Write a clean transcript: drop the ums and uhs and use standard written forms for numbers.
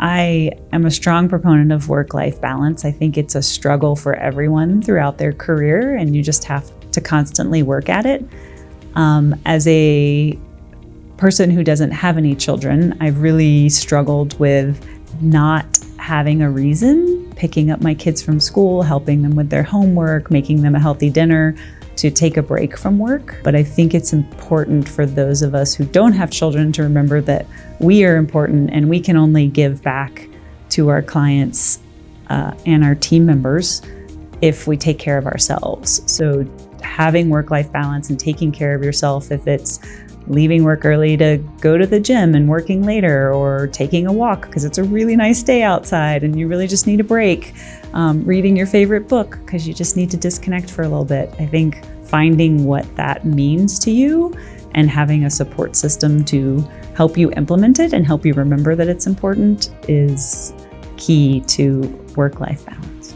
I am a strong proponent of work-life balance. I think it's a struggle for everyone throughout their career, and you just have to constantly work at it. As a person who doesn't have any children, I've really struggled with not having a reason, picking up my kids from school, helping them with their homework, making them a healthy dinner, to take a break from work. But I think it's important for those of us who don't have children to remember that we are important and we can only give back to our clients and our team members if we take care of ourselves. So having work-life balance and taking care of yourself, if it's leaving work early to go to the gym and working later, or taking a walk because it's a really nice day outside and you really just need a break, reading your favorite book because you just need to disconnect for a little bit. I think finding what that means to you and having a support system to help you implement it and help you remember that it's important is key to work-life balance.